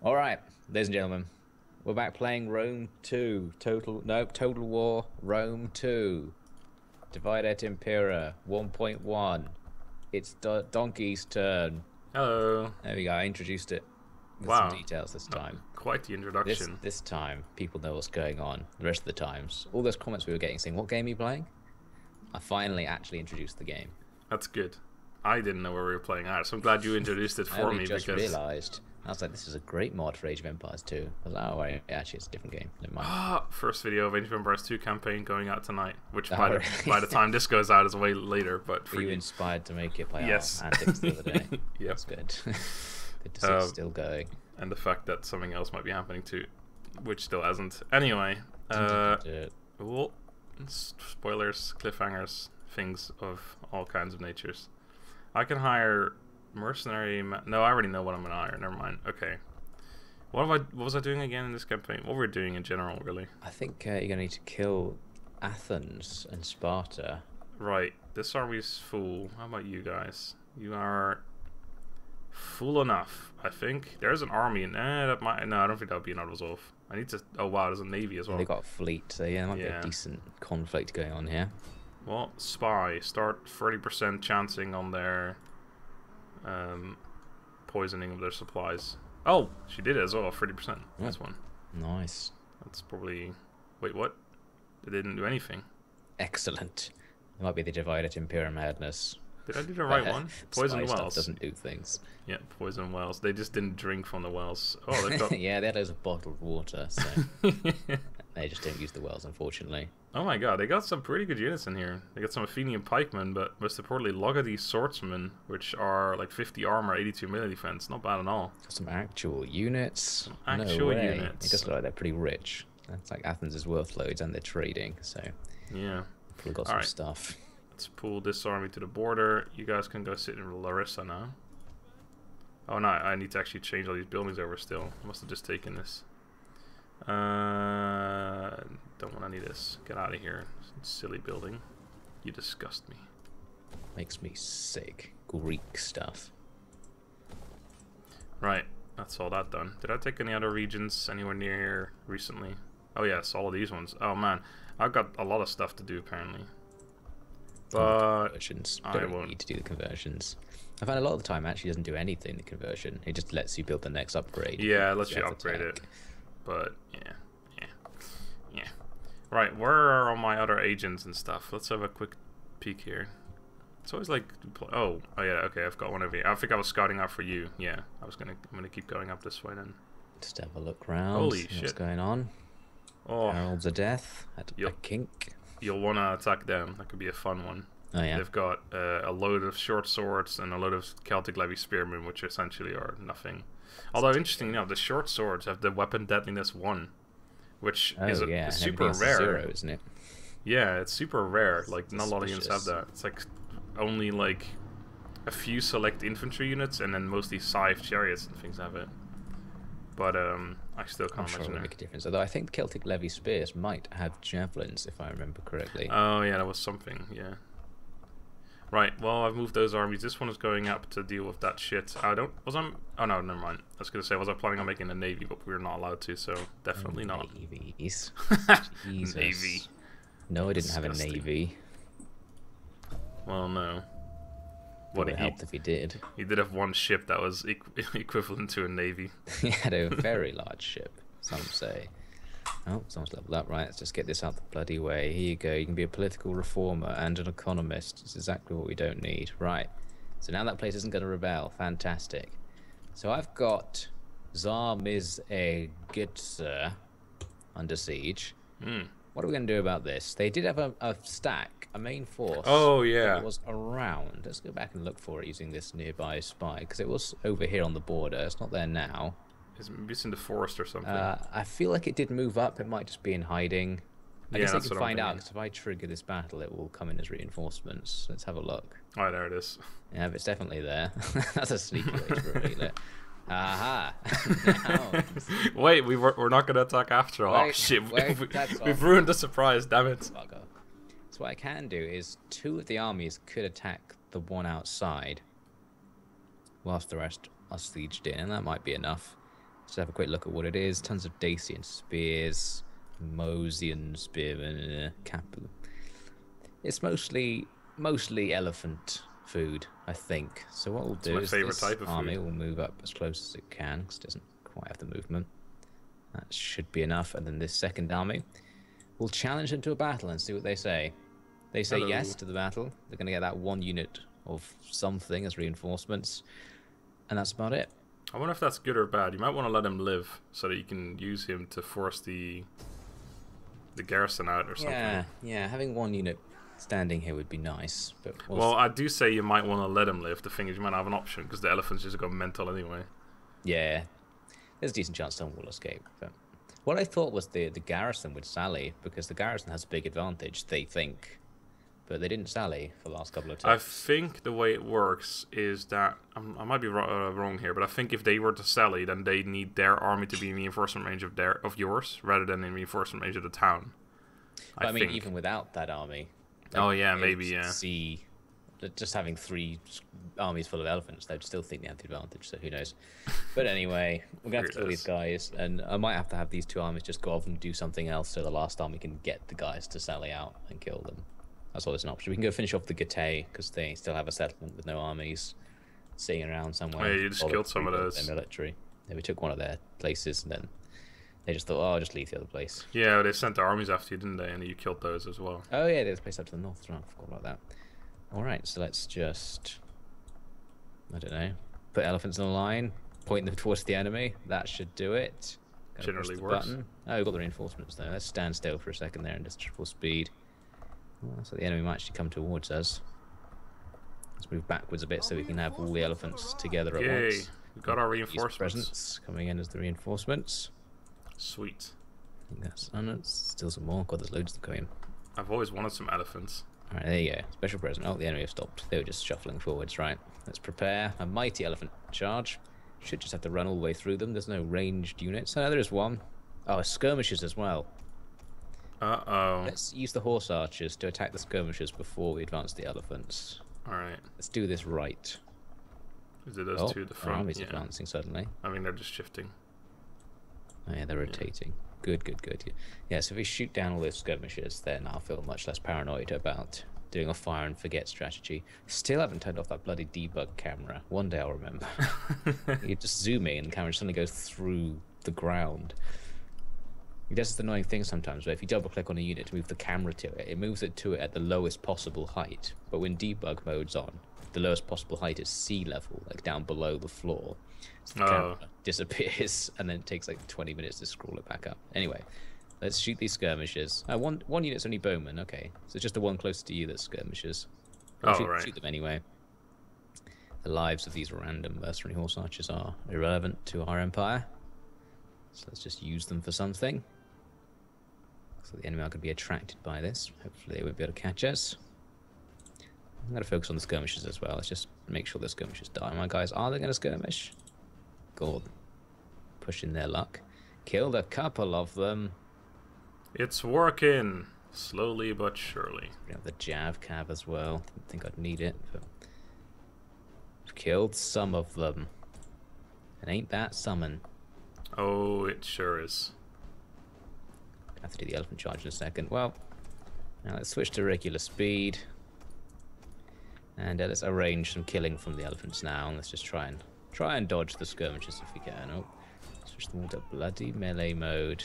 All right, ladies and gentlemen, we're back playing Rome 2. Total War Rome 2. Divide et Impera 1.1. It's Donkey's turn. Hello. There we go. I introduced it with Wow. some details this time. Quite the introduction. This time, people know what's going on. The rest of the times, all those comments we were getting saying, "What game are you playing?" I finally actually introduced the game. That's good. I didn't know where we were playing at, so I'm glad you introduced it for me. I just because realised. I was like, this is a great mod for Age of Empires 2. I was like, oh, wait, actually, it's a different game. Never mind. First video of Age of Empires 2 campaign going out tonight, which Oh, by really? the time this goes out is way later. But for Were you inspired to make it by Yes. our antics the other day? Yep. That's good. Good to see it's still going. And the fact that something else might be happening too, which still hasn't. Anyway, well, spoilers, cliffhangers, things of all kinds of natures. I can hire mercenary. No, I already know what I'm gonna hire. Never mind. Okay. What was I doing again in this campaign? What we're doing in general, really. I think you're gonna need to kill Athens and Sparta. Right. This army's full. How about you guys? You are full enough, I think. There's an army in there that might. No, I don't think that would be another resolve. I need to. Oh wow, there's a navy as well. They got a fleet, so yeah, there might be a decent conflict going on here. Well, spy. Start 30% chancing on their poisoning of their supplies. Oh, she did it as well. 30%. That's one. Nice. That's probably. Wait, what? They didn't do anything. Excellent. It might be the Divide et Impera madness. Did I do the right one? Poison Spy wells. stuff doesn't do things. Yeah, poison wells. They just didn't drink from the wells. Oh, they've got. Yeah, they had loads of bottled water, so they just don't use the wells, unfortunately. Oh my god, they got some pretty good units in here. They got some Athenian pikemen, but most importantly, Logody swordsmen, which are like 50 armor, 82 melee defense. Not bad at all. Got some actual units. Some actual units. It does look like they're pretty rich. It's like Athens is worth loads, and they're trading, so yeah, we've got some stuff. Let's pull this army to the border. You guys can go sit in Larissa now. Oh no, I need to actually change all these buildings over still. I must have just taken this. Don't want any of this. Get out of here. Silly building. You disgust me. Makes me sick. Greek stuff. Right. That's all that done. Did I take any other regions anywhere near here recently? Oh yes, all of these ones. Oh man. I've got a lot of stuff to do apparently. But conversions. I won't need to do the conversions. I find a lot of the time it actually doesn't do anything, the conversion. It just lets you build the next upgrade. Yeah, it lets you upgrade it. But yeah. Right, where are all my other agents and stuff? Let's have a quick peek here. It's always like, oh yeah, okay, I've got one over here. I think I was scouting out for you. Yeah, I'm gonna keep going up this way then. Just have a look around. Holy shit! What's going on? Oh, Heralds of Death. A kink. You'll wanna attack them. That could be a fun one. Oh yeah. They've got a load of short swords and a load of Celtic levy spearmen, which essentially are nothing. Although interestingly enough, the short swords have the weapon deadliness 1. Which is super rare, 0, isn't it? Yeah, it's super rare. Like not a lot of units have that. It's like only like a few select infantry units, and then mostly scythe chariots and things have it. But I still can't imagine it'll it. Make a difference. Although I think Celtic levy spears might have javelins, if I remember correctly. Oh yeah, that was something. Yeah. Right. Well, I've moved those armies. This one is going up to deal with that shit. Oh no, never mind. I was gonna say, was I planning on making a navy, but we're not allowed to, so definitely not. Navies. Jesus. Navy. No, I didn't have a navy. Well, no. Would have helped if he did. He did have one ship that was equivalent to a navy. He had a very large ship, some say. Oh, someone's leveled up. Right, let's just get this out the bloody way. Here you go. You can be a political reformer and an economist. It's exactly what we don't need. Right. So now that place isn't going to rebel. Fantastic. So I've got Tsar Mizegitsa under siege. What are we going to do about this? They did have a stack, a main force. Oh, yeah. It was around. Let's go back and look for it using this nearby spy, because it was over here on the border. It's not there now. It's in the forest or something. I feel like it did move up. It might just be in hiding. I guess I can find out, because if I trigger this battle, it will come in as reinforcements. Let's have a look. Oh, there it is. Yeah, but it's definitely there. That's a sneaky way to reveal it. Aha! Wait, we're not going to attack after all. Oh, shit. We've ruined the surprise, damn it. So what I can do is 2 of the armies could attack the one outside, whilst the rest are sieged in, and that might be enough. Let's have a quick look at what it is. Tons of Dacian spears, Mosian spearmen, capital. It's mostly elephant food, I think. So what we'll do is this army will move up as close as it can, because it doesn't quite have the movement. That should be enough. And then this second army will challenge them to a battle and see what they say. They say yes to the battle. They're going to get that 1 unit of something as reinforcements. And that's about it. I wonder if that's good or bad. You might want to let him live so that you can use him to force the garrison out or something. Yeah. Having 1 unit standing here would be nice. But well, I do say you might want to let him live. The thing is, you might have an option because the elephants just go mental anyway. Yeah. There's a decent chance someone will escape. But what I thought was the garrison would sally, because the garrison has a big advantage, they think. But they didn't sally for the last couple of I times. think the way it works is that... I might be wrong here, but I think if they were to sally, then they need their army to be in reinforcement range of yours, rather than in reinforcement range of the town. But I mean, even without that army... Oh, yeah, maybe, yeah. See, just having 3 armies full of elephants, they'd still think they have the advantage, so who knows. But anyway, we're going to have to kill these guys, and I might have to have these 2 armies just go off and do something else so the last army can get the guys to sally out and kill them. That's always an option. We can go finish off the Getae, because they still have a settlement with no armies sitting around somewhere. Oh, yeah, you just killed some of those. Their military. Yeah, we took one of their places, and then they just thought, oh, I'll just leave the other place. Yeah, they sent their armies after you, didn't they? And you killed those as well. Oh, yeah, there's a place up to the north. I forgot about that. Alright, so let's just... I don't know. Put elephants in a line, point them towards the enemy. That should do it. Generally works. Oh, we've got the reinforcements, though. Let's stand still for a second there and just full speed. So the enemy might actually come towards us. Let's move backwards a bit so we can have all the elephants together at once. We've got our reinforcements. Presents coming in as the reinforcements. Sweet. I think that's still some more. God, there's loads of them coming. I've always wanted some elephants. Alright, there you go. Special present. Oh, the enemy have stopped. They were just shuffling forwards. Right. Let's prepare a mighty elephant charge. Should just have to run all the way through them. There's no ranged units. Oh, there is one. Oh, skirmishers as well. Uh-oh. Let's use the horse archers to attack the skirmishers before we advance the elephants. Alright. Let's do this right. Is it those 2 at the front? Army's advancing suddenly. I mean, they're just shifting. Oh, yeah, they're rotating. Good. Yeah, so if we shoot down all those skirmishers, then I'll feel much less paranoid about doing a fire and forget strategy. Still haven't turned off that bloody debug camera. One day I'll remember. You just zoom in and the camera suddenly goes through the ground. It does this annoying thing sometimes where if you double click on a unit to move the camera to it, it moves it to it at the lowest possible height. But when debug mode's on, the lowest possible height is sea level, like down below the floor. So the camera disappears, and then it takes like 20 minutes to scroll it back up. Anyway, let's shoot these skirmishers. One unit's only bowmen, okay. So it's just the one closer to you that's skirmishers. Shoot them anyway. The lives of these random mercenary horse archers are irrelevant to our empire. So let's just use them for something. So the enemy are going to be attracted by this. Hopefully they won't be able to catch us. I'm going to focus on the skirmishers as well. Let's just make sure the skirmishers die. My guys, are they going to skirmish? God. Pushing their luck. Killed a couple of them. It's working. Slowly but surely. We have the Jav Cav as well. Didn't think I'd need it, but... We've killed some of them. And ain't that summon? Oh, it sure is. I have to do the elephant charge in a second. Well, now let's switch to regular speed. And let's arrange some killing from the elephants now. And let's just try and dodge the skirmishers if we can. Oh, switch them all to bloody melee mode.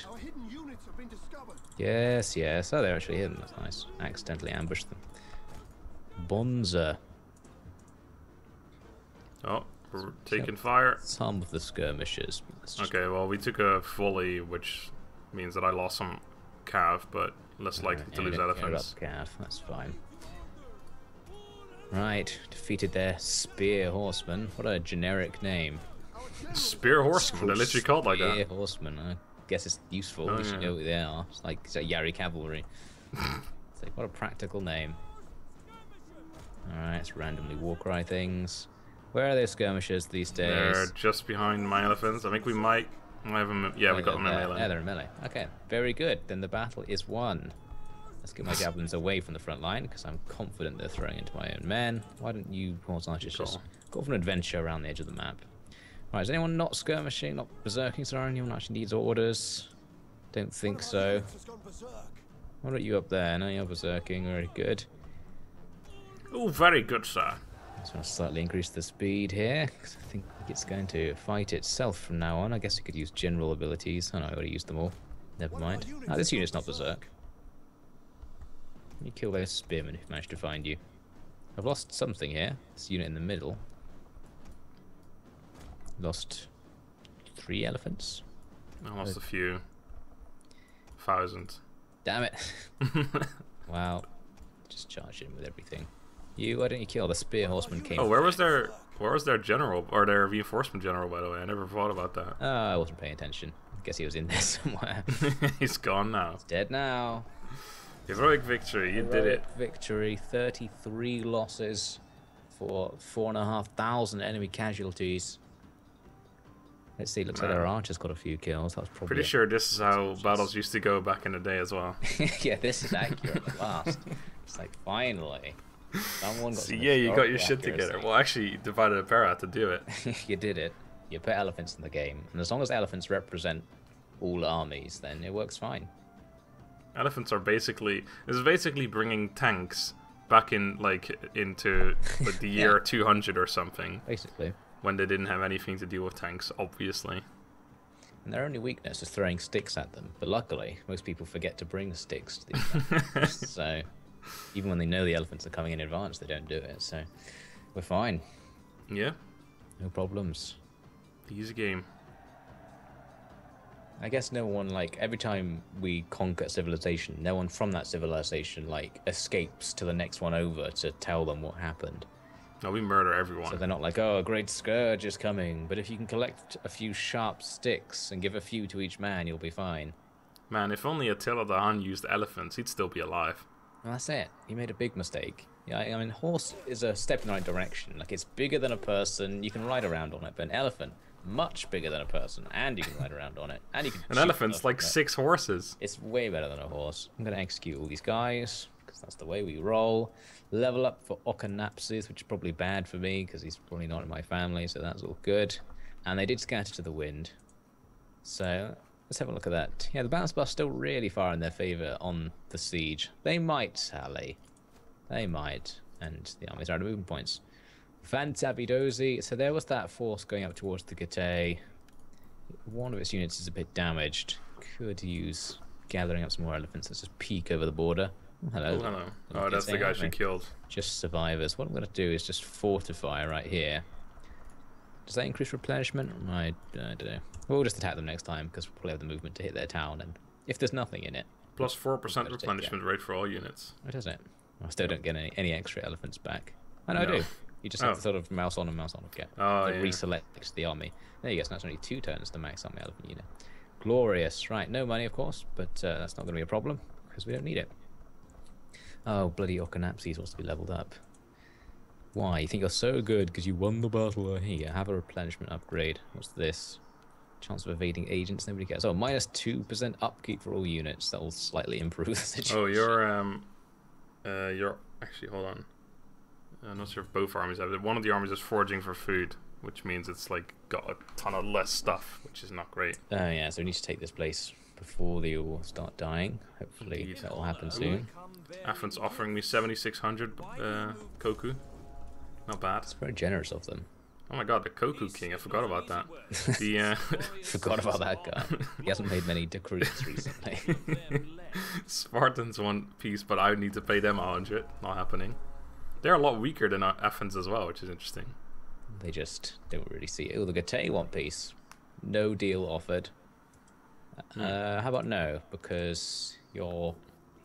Yes. Oh, they're actually hidden. That's nice. Accidentally ambushed them. Bonza. Oh, we're taking fire. Some of the skirmishers. Okay, well, we took a volley, which means that I lost some cav, but less likely to lose elephants. Cav. That's fine. Right, defeated their spear horsemen. What a generic name. Spear horsemen? They're literally called like that. Spear horsemen. I guess it's useful. You should know what they are. It's like Yari cavalry. It's like, what a practical name. Alright, let's randomly war cry things. Where are their skirmishers these days? They're just behind my elephants. I think we might have them. Yeah, we got them in melee. Yeah, they're in melee. Okay, very good. Then the battle is won. Let's get my javelins away from the front line because I'm confident they're throwing into my own men. Why don't you horse archers just go for an adventure around the edge of the map? Right, is anyone not skirmishing, not berserking? Sorry, anyone actually needs orders? Don't think so. What are you up there? No, you're berserking. Very good. Oh, very good, sir. Just want to slightly increase the speed here, because I think it's going to fight itself from now on. I guess we could use general abilities. Oh no, I already used them all. Never mind. Ah, this unit's not berserk. You kill those spearmen who've managed to find you. I've lost something here. This unit in the middle. Lost 3 elephants. I lost a few. 1,000. Damn it. Wow. Just charge in with everything. Why don't you kill the spear horseman came? Oh, where was their general, or their reinforcement general, by the way? I never thought about that. Oh, I wasn't paying attention. I guess he was in there somewhere. He's gone now. He's dead now. Heroic victory, you did it. Victory, 33 losses for 4,500 enemy casualties. Let's see, looks like our archer's got a few kills. That's probably pretty sure this is how battles used to go back in the day as well. Yeah, this is accurate at last. It's like, finally. Someone got yeah, you got your shit together. Well, actually, you divided a pair out to do it. You did it. You put elephants in the game. And as long as elephants represent all armies, then it works fine. Elephants are basically... This is basically bringing tanks back in, like, into like, the year 200 or something. Basically. When they didn't have anything to do with tanks, obviously. And their only weakness is throwing sticks at them. But luckily, most people forget to bring sticks to these battles. So, even when they know the elephants are coming in advance, they don't do it. So, we're fine. Yeah. No problems. Easy game. I guess no one, like, every time we conquer civilization, no one from that civilization, like, escapes to the next one over to tell them what happened. No, we murder everyone. So they're not like, oh, a great scourge is coming. But if you can collect a few sharp sticks and give a few to each man, you'll be fine. Man, if only Attila the Hun used elephants, he'd still be alive. Well, that's it. He made a big mistake. Yeah, I mean, horse is a step in the right direction. Like, it's bigger than a person. You can ride around on it. But an elephant, much bigger than a person. And you can ride around on it. And you can an elephant's like 6 horses. It's way better than a horse. I'm going to execute all these guys, because that's the way we roll. Level up for Okanapsis, which is probably bad for me, because he's probably not in my family, so that's all good. And they did scatter to the wind. So, let's have a look at that. Yeah, the balance bar's still really far in their favour on the siege. They might sally. They might. And the armies are out of movement points. Vantabidosi. So there was that force going up towards the Getae. One of its units is a bit damaged. Could use gathering up some more elephants. Let's just peek over the border. Oh, hello. Oh, hello. Oh, that's the guy she killed. Just survivors. What I'm going to do is just fortify right here. Does that increase replenishment? I don't know. We'll just attack them next time, because we'll probably have the movement to hit their town. And if there's nothing in it... Plus 4% replenishment rate for all units. Oh, doesn't it? I still don't get any extra elephants back. Oh, no, I do. You just have to sort of mouse on and mouse on again. Oh, yeah. Reselect the army. There you go. So that's only 2 turns to max out my elephant unit. Glorious. Right, no money, of course, but that's not going to be a problem, because we don't need it. Oh, bloody Okanapsis wants to be leveled up. Why? You think you're so good because you won the battle? Here, have a replenishment upgrade. What's this? Chance of evading agents, nobody cares. Oh, minus 2% upkeep for all units. That will slightly improve the situation. Oh, you're actually, hold on. I'm not sure if both armies have it. One of the armies is foraging for food, which means it's like got a ton of less stuff, which is not great. Oh yeah, so we need to take this place before they all start dying. Hopefully that will happen soon. Athens offering me 7,600 koku. Not bad. It's very generous of them. Oh my god, the Koku King, I forgot about that. Forgot about that guy. He hasn't made many decrees recently. Spartans want peace, but I need to pay them 100. Not happening. They're a lot weaker than Athens as well, which is interesting. They just don't really see it. Oh, the Getae want peace. No deal offered. How about no? Because you're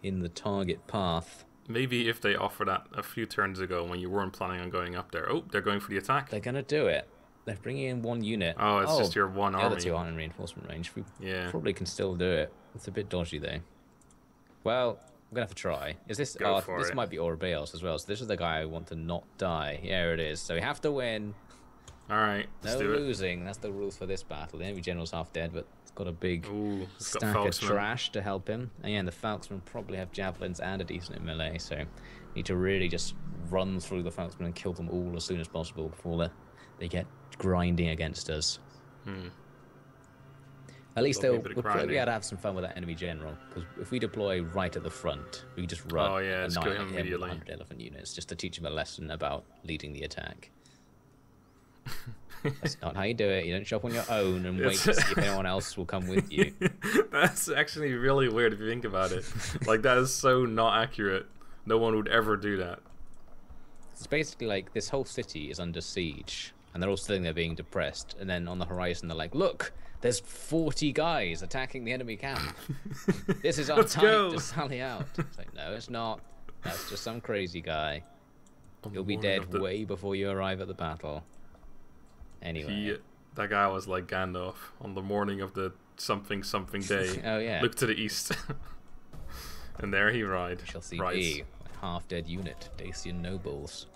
in the target path. Maybe if they offered that a few turns ago when you weren't planning on going up there. Oh, they're going for the attack. They're going to do it. They're bringing in 1 unit. Oh, it's just your 1 army. The other 2 aren't in reinforcement range. We probably can still do it. It's a bit dodgy, though. Well, we're going to have to try. Is this... this might be Orbeos as well. So this is the guy I want to not die. Here it is. So we have to win. Alright, no losing. That's the rules for this battle. The enemy general's half dead, but it's got a big stack of trash to help him. And yeah, the Falksmen probably have javelins and a decent melee, so need to really just run through the Falksmen and kill them all as soon as possible before they get grinding against us. At least we'll probably be able to have some fun with that enemy general, because if we deploy right at the front, we can just run and annihilate him with 100 elephant units, just to teach him a lesson about leading the attack. That's not how you do it. You don't show up on your own and wait to see if anyone else will come with you. That's actually really weird if you think about it. Like, that is so not accurate. No one would ever do that. It's basically like this whole city is under siege, and they're all sitting there being depressed, and then on the horizon they're like, look, there's 40 guys attacking the enemy camp. This is our time to sally out. It's like, no, it's not. That's just some crazy guy. You'll be dead way before you arrive at the battle. Anyway. That guy was like Gandalf on the morning of the something day. Oh, yeah. Look to the east. And there he rides. Shall see me, a half-dead unit, Dacian nobles.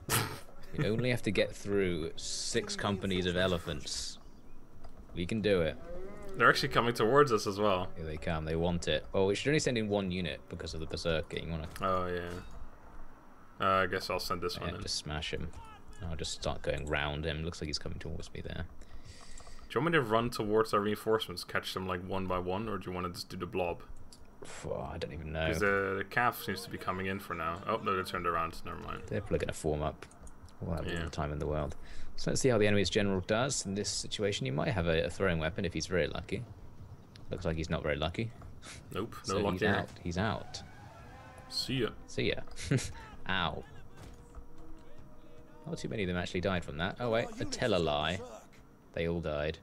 We only have to get through 6 companies of elephants. We can do it. They're actually coming towards us as well. Here they come. They want it. Oh, we should only send in 1 unit because of the berserking. Oh, yeah. I guess I'll send this one in. Just smash him. I'll just start going round him. Looks like he's coming towards me there. Do you want me to run towards our reinforcements, catch them like one by one, or do you want to just do the blob? Oh, I don't even know. Because the calf seems to be coming in for now. Oh, no, they turned around. Never mind. They're probably going to form up. We'll have all the time in the world. So let's see how the enemy's general does in this situation. He might have a throwing weapon if he's very lucky. Looks like he's not very lucky. Nope, no so luck he's here. out. He's out. See ya. See ya. Ow. Not too many of them actually died from that. Oh wait, I tell a lie. They all died.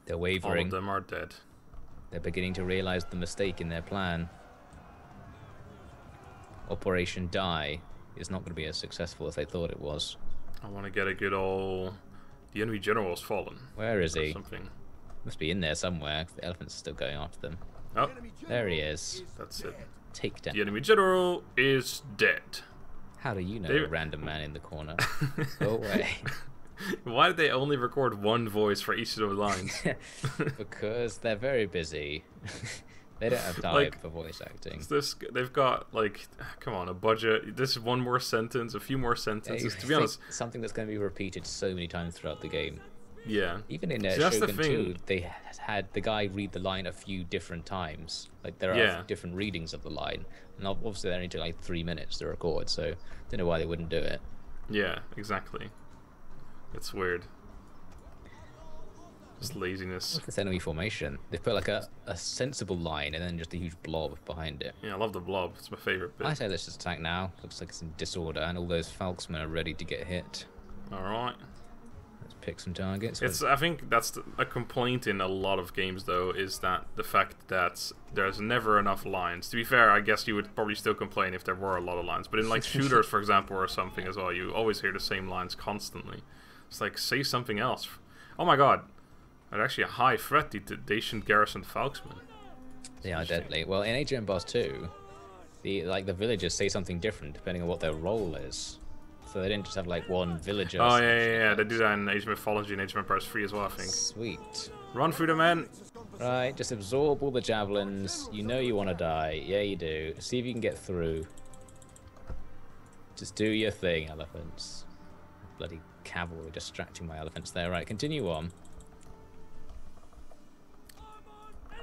They're wavering. All of them are dead. They're beginning to realize the mistake in their plan. Operation Die is not going to be as successful as they thought it was. I want to get a good old... The enemy general has fallen. Where is he? Something. Must be in there somewhere. The elephant's still going after them. Oh. There he is. That's it. Take down. The enemy general is dead. How do you know a random man in the corner? Go away. Why did they only record 1 voice for each of those lines? Because they're very busy. They don't have time for voice acting. They've got, like, come on, a budget. This is 1 more sentence, a few more sentences. To be honest, something that's going to be repeated so many times throughout the game. Yeah. Even in Shogun 2, they had the guy read the line a few different times. Like, there are different readings of the line. And obviously they only took like 3 minutes to record, so I don't know why they wouldn't do it. Yeah, exactly. It's weird. Just laziness. Look at this enemy formation. They've put like a sensible line and then just a huge blob behind it. Yeah, I love the blob. It's my favorite bit. I say let's just attack now. Looks like it's in disorder and all those falksmen are ready to get hit. Alright. Let's pick some targets. I think that's a complaint in a lot of games, though, is that the fact that there's never enough lines. To be fair, I guess you would probably still complain if there were a lot of lines. But in like shooters, for example, or something as well, you always hear the same lines constantly. It's like, say something else. Oh my god. They're actually a high threat, the Dacian garrison falksmen. They are deadly. Well, in Age of Empires 2, the villagers say something different depending on what their role is. So they didn't just have like 1 villager. Oh yeah. They do that in Age of Mythology and Age of Empires 3 as well, I think. Sweet. Run through the men. Right, just absorb all the javelins. You know you want to die. Yeah, you do. See if you can get through. Just do your thing, elephants. Bloody cavalry distracting my elephants there. Right, continue on.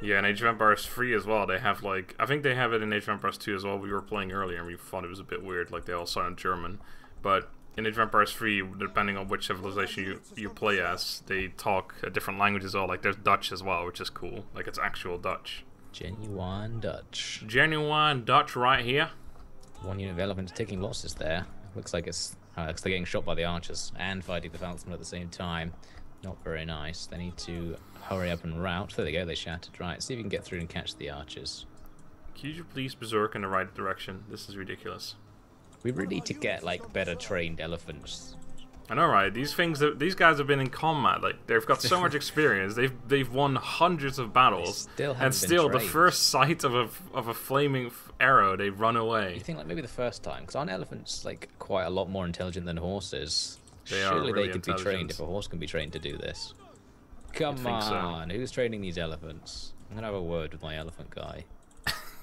Yeah, in Age of Empires 3 as well, they have like... I think they have it in Age of Empires 2 as well. We were playing earlier and we thought it was a bit weird, like they all sound German. But in Age of Empires 3, depending on which civilization you play as, they talk a different language as well. Like there's Dutch as well, which is cool. Like it's actual Dutch. Genuine Dutch. Genuine Dutch right here. 1 unit of elephants taking losses there. Looks like they're getting shot by the archers and fighting the falconsmen at the same time. Not very nice. They need to hurry up and rout. There they go, they shattered. Right, see if you can get through and catch the archers. Could you please berserk in the right direction? This is ridiculous. We really need to get, like, better trained elephants. I know, right? These guys have been in combat. Like, they've got so much experience. They've won hundreds of battles, and still, the first sight of a flaming arrow, they run away. You think, like, maybe the first time? Because aren't elephants, like, quite a lot more intelligent than horses? Surely they could be trained if a horse can be trained to do this. Come on, who's training these elephants? I'm gonna have a word with my elephant guy.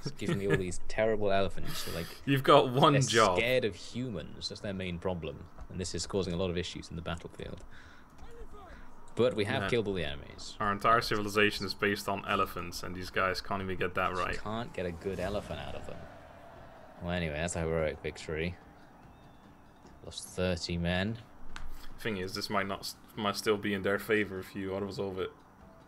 He's giving me all these terrible elephants. So, like, you've got one job. They're scared of humans. That's their main problem, and this is causing a lot of issues in the battlefield. But we have Man. killed all the enemies. Our entire civilization is based on elephants, and these guys can't even get that right. You can't get a good elephant out of them. Well, anyway, that's a heroic victory. Lost 30 men. Thing is, this might still be in their favor if you auto-resolve it.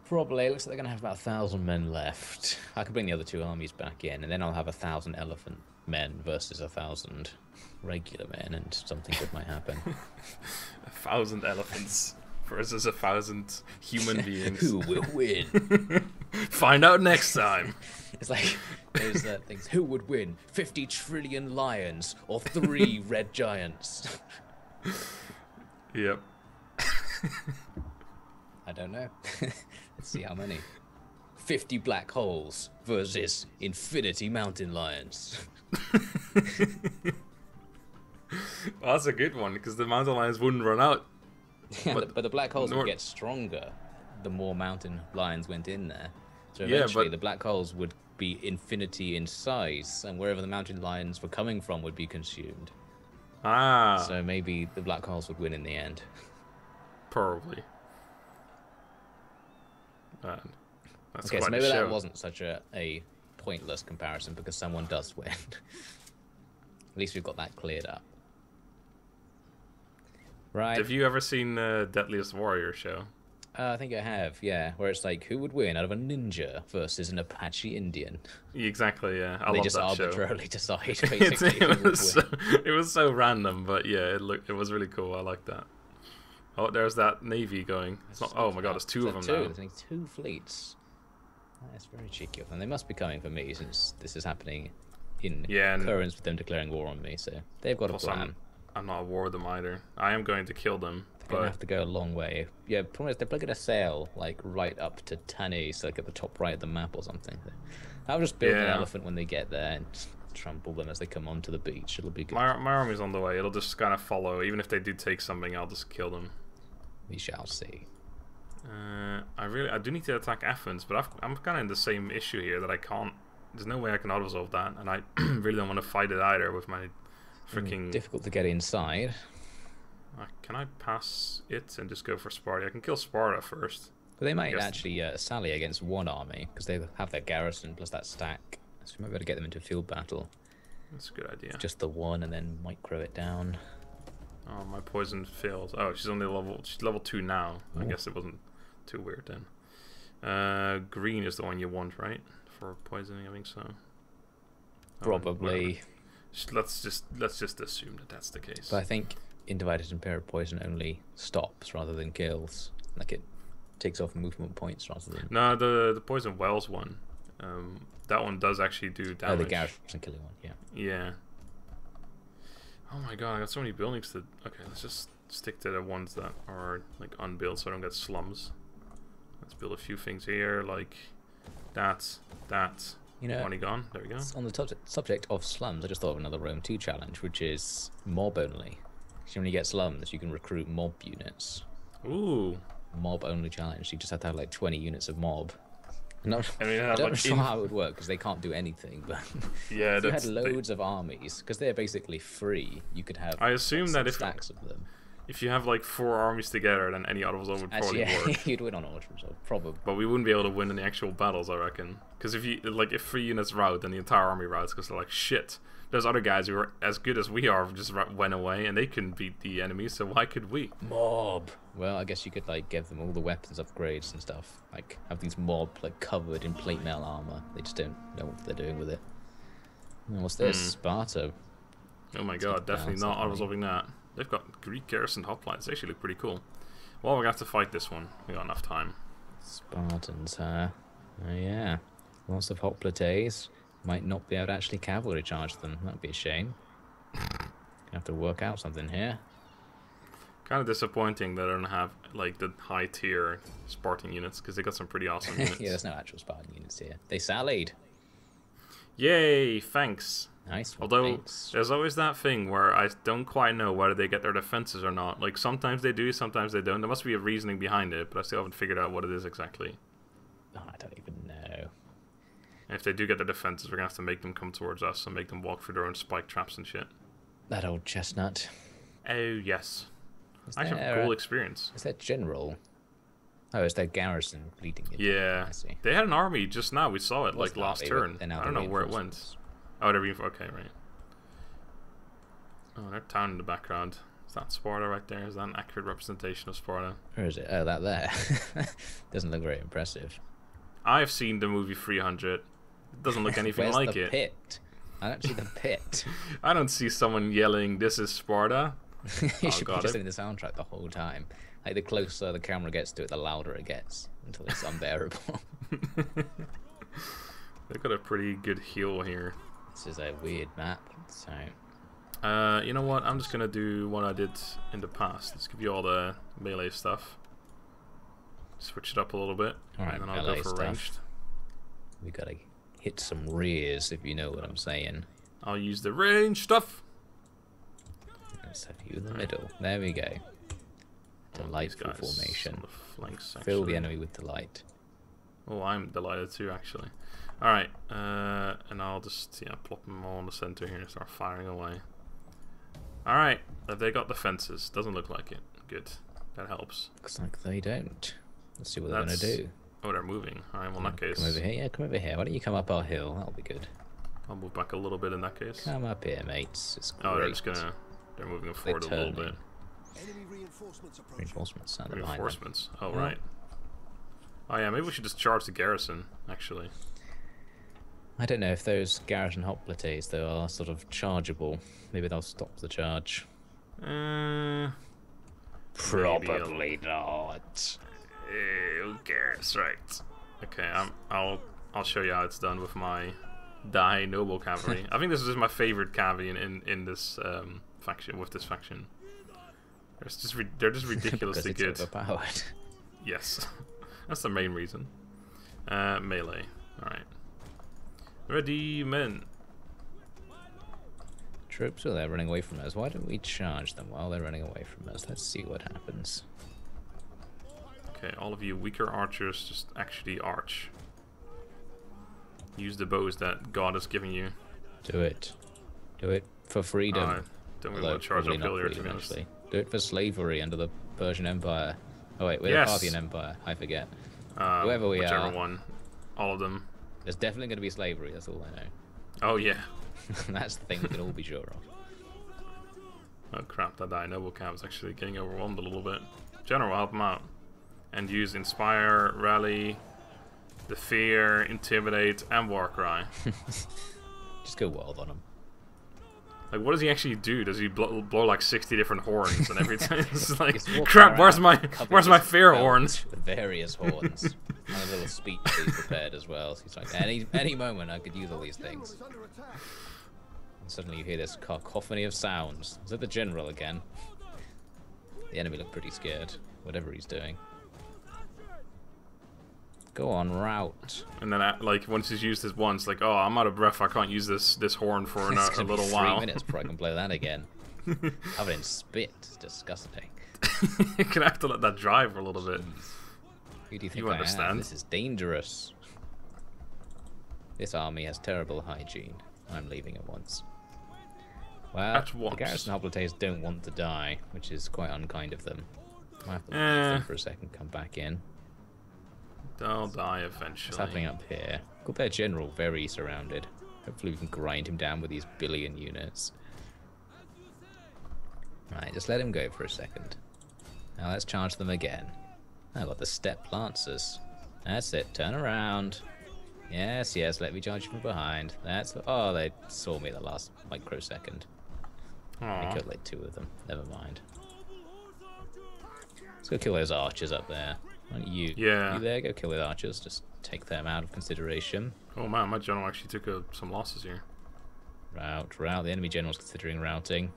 Probably. It looks like they're going to have about 1,000 men left. I could bring the other 2 armies back in, and then I'll have 1,000 elephant men versus 1,000 regular men, and something good might happen. 1,000 elephants versus 1,000 human beings. Who will win? Find out next time. It's like those things. Who would win? 50 trillion lions or 3 red giants? Yep. I don't know. Let's see how many. 50 black holes versus infinity mountain lions. Well, that's a good one, because the mountain lions wouldn't run out. Yeah, but the black holes would get stronger the more mountain lions went in there. So Yeah, eventually but- the black holes would be infinity in size, and wherever the mountain lions were coming from would be consumed. Ah, So maybe the black holes would win in the end. probably. Man, that's Okay, so quite maybe a that show. wasn't such a pointless comparison, because someone does win. At least we've got that cleared up. Right. Have you ever seen the Deadliest Warrior show? I think I have, yeah. Where it's like, who would win out of a ninja versus an Apache Indian? Exactly, yeah. I They love just that show. arbitrarily decide, basically, who would win. It was so random, but yeah, it was really cool. I like that. Oh, there's that navy going. It's not, oh my god, there's 2 of them now. There's only 2 fleets. That's very cheeky of them. They must be coming for me, since this is happening in concurrence with them declaring war on me. So they've got a plan. I'm not at war with them either. I am going to kill them. They're gonna have to go a long way. Yeah, problem is they're probably gonna sail like right up to Tani, so like at the top right of the map or something. I'll just build an elephant when they get there and just trample them as they come onto the beach. It'll be good. My army's on the way. It'll just kind of follow. Even if they do take something, I'll just kill them. We shall see. I do need to attack Athens, but I'm kind of in the same issue here that I can't. There's no way I can auto-resolve that, and I really don't want to fight it either with my freaking. Difficult to get inside. Can I pass it and just go for Sparta? I can kill Sparta first. But they might actually sally against one army, because they have their garrison plus that stack. So we might be able to get them into field battle. That's a good idea. Just the one, and then micro it down. Oh, my poison failed. Oh, she's level 2 now. Ooh. I guess it wasn't too weird then. Green is the one you want, right? For poisoning, I think so. Probably. Let's just assume that that's the case. But I think Individed Impera poison only stops rather than kills. Like it takes off movement points rather than. No, the poison wells one. That one does actually do damage. Oh, the garrison killing one. Yeah. Yeah. Oh my god, I got so many buildings to. Okay, let's just stick to the ones that are like unbuilt, so I don't get slums. Let's build a few things here, like that. You know, money gone. There we go. On the subject of slums, I just thought of another Rome 2 challenge, which is mob only. So when you get slums, you can recruit mob units. Ooh. Mob only challenge. You just have to have like 20 units of mob. No, I mean, I don't know how it would work, because they can't do anything. But yeah, if you had loads of armies, because they're basically free, you could have. I assume that stacks of them. If you have like 4 armies together, then any auto-resolve would probably work. You'd win on auto-resolve, probably. But we wouldn't be able to win in the actual battles, I reckon. Because if 3 units rout, then the entire army routs, because they're like, shit, those other guys who are as good as we are just went away, and they couldn't beat the enemy, so why could we? Mob! Well, I guess you could like give them all the weapons upgrades and stuff. Like, have these mob like covered in plate mail armor. They just don't know what they're doing with it. And what's this? Sparta. Oh my god, definitely not auto-resolving that. They've got Greek garrison hoplites. They actually look pretty cool. Well, we're going to have to fight this one. We got enough time. Spartans, huh? Oh yeah. Lots of hoplites. Might not be able to actually cavalry charge them. That'd be a shame. Gonna have to work out something here. Kind of disappointing that I don't have like the high tier Spartan units, because they got some pretty awesome units. Yeah, there's no actual Spartan units here. They sallied. Yay, thanks. Nice one, Although, thanks. there's always that thing where I don't quite know whether they get their defenses or not. Like, sometimes they do, sometimes they don't. There must be a reasoning behind it, but I still haven't figured out what it is exactly. Oh, I don't even know. And if they do get their defenses, we're going to have to make them come towards us and make them walk through their own spike traps and shit. That old chestnut. Oh, yes. Is I have there a cool experience. Is that general? Oh, it's their garrison leading it. Yeah. I see. They had an army just now. We saw it What's like that? last turn. I don't know where it went. Oh, they're okay, right. Oh, they're town in the background. Is that Sparta right there? Is that an accurate representation of Sparta? Where is it? Oh, that there. Doesn't look very impressive. I've seen the movie 300. It doesn't look anything like the it. Pit? I don't see the pit. I don't see someone yelling, "This is Sparta." You should be just in the soundtrack the whole time. Like, the closer the camera gets to it, the louder it gets until it's unbearable. They've got a pretty good heel here. This is a weird map, so... you know what? I'm just gonna do what I did in the past. Let's give you all the melee stuff. Switch it up a little bit, Alright, and then I'll go for ranged. We gotta hit some rears, if you know what I'm saying. I'll use the range stuff. Let's have you in the middle. There we go. Delightful formation. On the flanks, Fill the enemy with delight. Oh, I'm delighted too, actually. Alright, and I'll just plop them all in the center here and start firing away. Alright, have they got defenses? Doesn't look like it. Good. That helps. Looks like they don't. Let's see what they're gonna do. Oh, they're moving. Alright, well in that case... Come over here. Yeah, come over here. Why don't you come up our hill? That'll be good. I'll move back a little bit in that case. Come up here, mates. It's great. Oh, they're just gonna... They're moving forward a little bit. Reinforcements. Reinforcements. Oh, right. Oh, yeah, maybe we should just charge the garrison, actually. I don't know if those garrison hoplites, though, are sort of chargeable. Maybe they'll stop the charge. Probably not. Who cares, right? Okay, I'll show you how it's done with my Die Noble Cavalry. I think this is my favorite cavalry in this faction. With this faction, they're just ridiculously good. It's overpowered. Yes, that's the main reason. Melee. All right. Ready, men. Troops, well, they're running away from us. Why don't we charge them while they're running away from us? Let's see what happens. Okay, all of you weaker archers, just actually arch. Use the bows that God has given you. Do it. Do it for freedom. Don't we want to charge up earlier, to be honest. Actually. Do it for slavery under the Persian Empire. Oh wait, we're the Parthian Empire. I forget. Whoever we whichever are. one. All of them. There's definitely going to be slavery, that's all I know. Oh yeah. That's the thing we can all be sure of. Oh crap, that Die Noble Camp is actually getting overwhelmed a little bit. General, help him out. And use Inspire, Rally, the Fear, Intimidate, and War Cry. Just go wild on him. Like, what does he actually do? Does he blow like 60 different horns and everything? It's like, crap, where's my fear horns? Various horns. And a little speech he's prepared as well. So he's like, any moment I could use all these things. And suddenly you hear this cacophony of sounds. Is that the general again? The enemy look pretty scared, whatever he's doing. Go on, route. And then, like, once he's used this once, like, oh, I'm out of breath. I can't use this horn for a little while. 3 minutes before I can play that again. Covered in spit. It's disgusting. You're gonna have to let that dry for a little bit. Who do you think I am? This is dangerous. This army has terrible hygiene. I'm leaving at once. Well, the garrison hoplites don't want to die, which is quite unkind of them. I have to leave them for a second, come back in. They'll die eventually. What's happening up here? Got their general very surrounded. Hopefully we can grind him down with these billion units. Right, just let him go for a second. Now let's charge them again. I got the step lancers. That's it, turn around. Yes, yes, let me charge you from behind. Oh, they saw me the last microsecond. I killed like 2 of them. Never mind. Let's go kill those archers up there. Why don't you there, go kill the archers, just take them out of consideration. Oh man, my general actually took some losses here. Route. The enemy general's considering routing.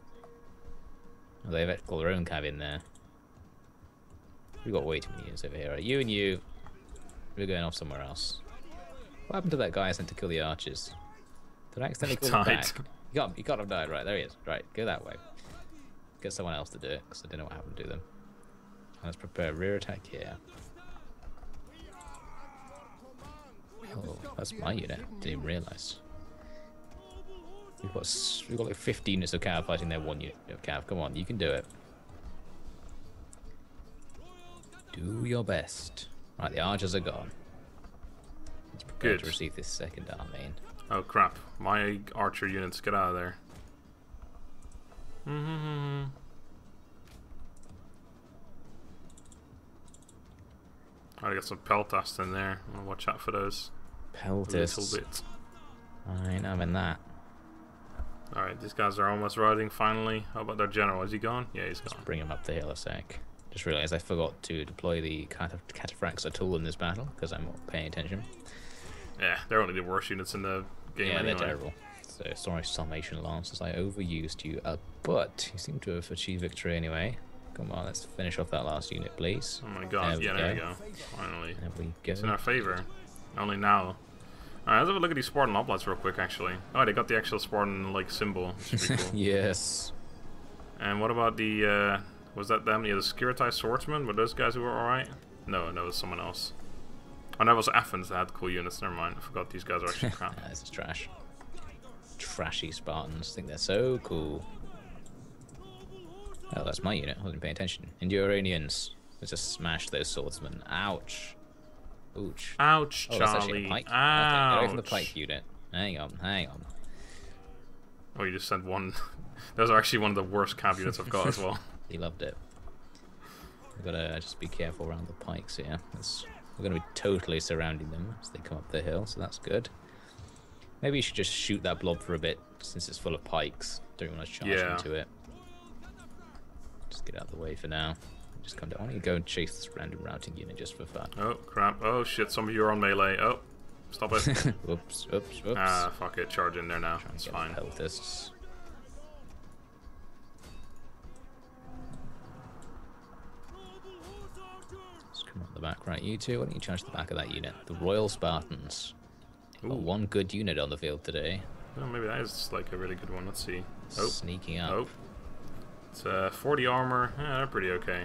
Oh, they've got their own cav in there. We've got way too many units over here. Right, you and you, we're going off somewhere else. What happened to that guy I sent to kill the archers? Did I accidentally call him back? He can't have died. Right, there he is. Right, go that way. Get someone else to do it, because I don't know what happened to them. Let's prepare rear attack here. Oh, that's my unit. Didn't even realise. We've got like 15 units of cav fighting their 1 unit of cav. Come on, you can do it. Do your best. Right, the archers are gone. Let's prepare to receive this second army. Oh crap! My archer units, get out of there. I got some peltasts in there. I'm gonna watch out for those. Peltasts. A little bit. Fine, I'm in that. Alright, these guys are almost riding finally. How about their general? Is he gone? Yeah, he's gone. Let's bring him up the hill a sec. Just realised I forgot to deploy the cataphracts at all in this battle because I'm not paying attention. Yeah, they're only the worst units in the game. Yeah, anyway. they're terrible. So sorry, Salmation Lancers, I overused you, but you seem to have achieved victory anyway. Come on, let's finish off that last unit, please. Oh my god, there we go. Finally. There we go. It's in our favor. Only now. Alright, let's have a look at these Spartan hoplites real quick, actually. Oh, they got the actual Spartan, like, symbol. Which is pretty cool. Yes. And what about the, was that them? Yeah, the Skiritai swordsmen? Were those guys who were alright? No, it was someone else. Oh, that was Athens that had cool units. Never mind. I forgot these guys are actually crap. Nah, this is trash. Trashy Spartans. Think they're so cool. Oh, that's my unit. I wasn't paying attention. Indo-Iranians. Let's just smash those swordsmen. Ouch. Ouch. Ouch, oh, Charlie. That's actually a pike. Ouch. Okay, get away from the pike unit. Hang on, hang on. Oh, you just sent one. Those are actually one of the worst camp units I've got as well. He loved it. We've got to just be careful around the pikes here. We're going to be totally surrounding them as they come up the hill, so that's good. Maybe you should just shoot that blob for a bit, since it's full of pikes. Don't want to charge into it. Just get out of the way for now. Just come down. Why don't you go and chase this random routing unit just for fun? Oh, crap. Oh, shit. Some of you are on melee. Oh, stop it. Whoops, whoops, whoops. Ah, fuck it. Charge in there now. It's fine. Peltasts. Just come up the back. Right, you two. Why don't you charge the back of that unit? The Royal Spartans. Got one good unit on the field today. Oh, maybe that is like a really good one. Let's see. Oh, sneaking up. Oh, it's 40 armor. Yeah, they're pretty okay.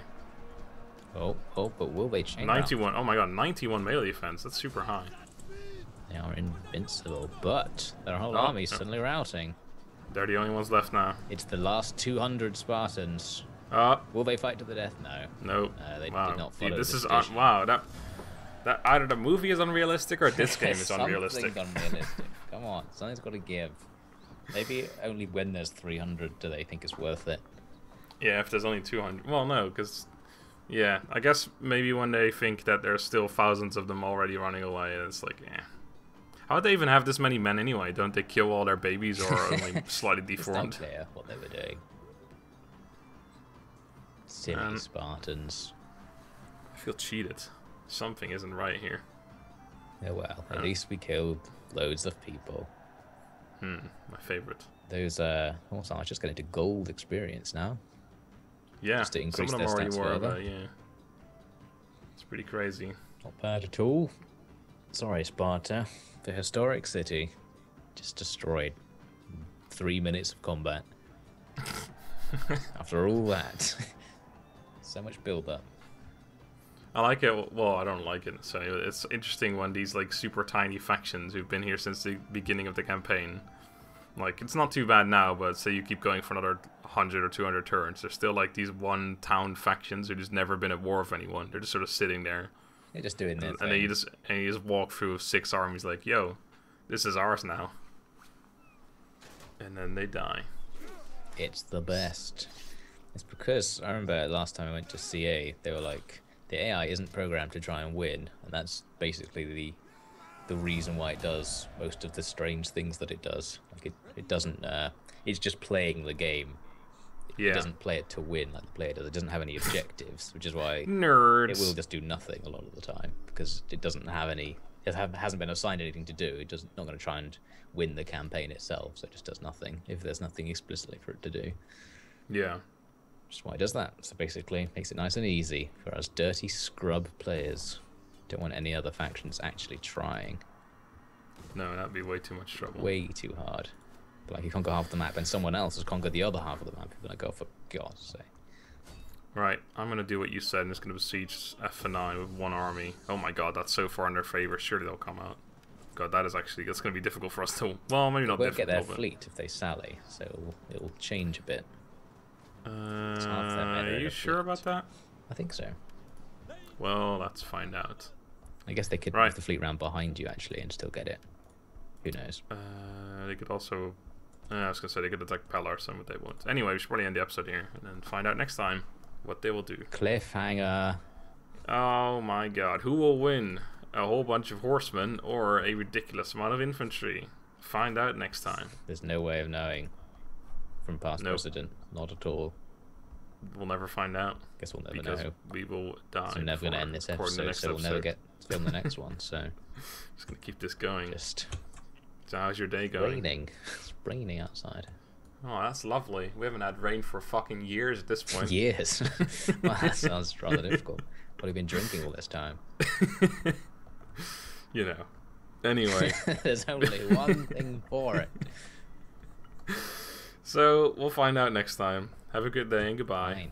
Oh, but will they change? 91. Oh my god, 91 melee defense. That's super high. They are invincible, but their whole army's suddenly routing. They're the only ones left now. It's the last 200 Spartans. Will they fight to the death? No. Nope. They did not follow this is vision. wow. That either the movie is unrealistic or this game is unrealistic. Something's unrealistic. Come on, something's got to give. Maybe only when there's 300 do they think it's worth it. Yeah, if there's only 200. Well, no, because yeah, I guess maybe when they think that there's still thousands of them already running away, it's like, yeah. How would they even have this many men anyway? Don't they kill all their babies or only slightly deformed? It's not clear what they were doing. Silly Spartans. I feel cheated. Something isn't right here. Yeah, well, at least we killed loads of people. My favorite. Those horse archers get into gold experience now. Yeah, just to increase some of them their already stats were, further. yeah. It's pretty crazy. Not bad at all. Sorry, Sparta. The historic city just destroyed. 3 minutes of combat. After all that. So much build-up. I like it. Well, I don't like it. So it's interesting when these like super tiny factions who've been here since the beginning of the campaign, like it's not too bad now, but say you keep going for another 100 or 200 turns, there's still like these one town factions who just never been at war with anyone. They're just sort of sitting there. They're just doing their thing. And then you just walk through 6 armies like, yo, this is ours now. And then they die. It's the best. It's because I remember last time I went to CA, they were like, the AI isn't programmed to try and win, and that's basically the reason why it does most of the strange things that it does. Like it doesn't. It's just playing the game. Yeah. It doesn't play it to win like the player does. It doesn't have any objectives, which is why nerds. It will just do nothing a lot of the time because it doesn't have any. It hasn't been assigned anything to do. It doesn't not going to try and win the campaign itself, so it just does nothing if there's nothing explicitly for it to do. Yeah. Which is why it does that. So basically, makes it nice and easy for us dirty scrub players. Don't want any other factions actually trying. No, that'd be way too much trouble. Way too hard. But like you conquer half the map and someone else has conquered the other half of the map. You're gonna go for God's sake. Right, I'm gonna do what you said. I'm just gonna besiege F9 with 1 army. Oh my god, that's so far in their favor. Surely they'll come out. God, that's gonna be difficult for us to. Well, maybe not. They won't difficult. Get their fleet if they sally, so it'll change a bit. Are you sure about that? I think so. Well, let's find out. I guess they could move the fleet round behind you actually and still get it. Who knows? They could also. I was gonna say they could attack Pelarson, but they won't. Anyway, we should probably end the episode here and then find out next time what they will do. Cliffhanger. Oh my god, who will win? A whole bunch of horsemen or a ridiculous amount of infantry? Find out next time. There's no way of knowing from past precedent. Not at all. We'll never find out. Guess we'll never know. We will die. So we're never going to end this episode, so we'll never get to film the next one. So just going to keep this going. Just. So how's your day going? Raining. It's raining outside. Oh, that's lovely. We haven't had rain for fucking years at this point. Years? Well, that sounds rather difficult. What have you been drinking all this time? You know. Anyway. There's only one thing for it. So, we'll find out next time. Have a good day and goodbye. Fine.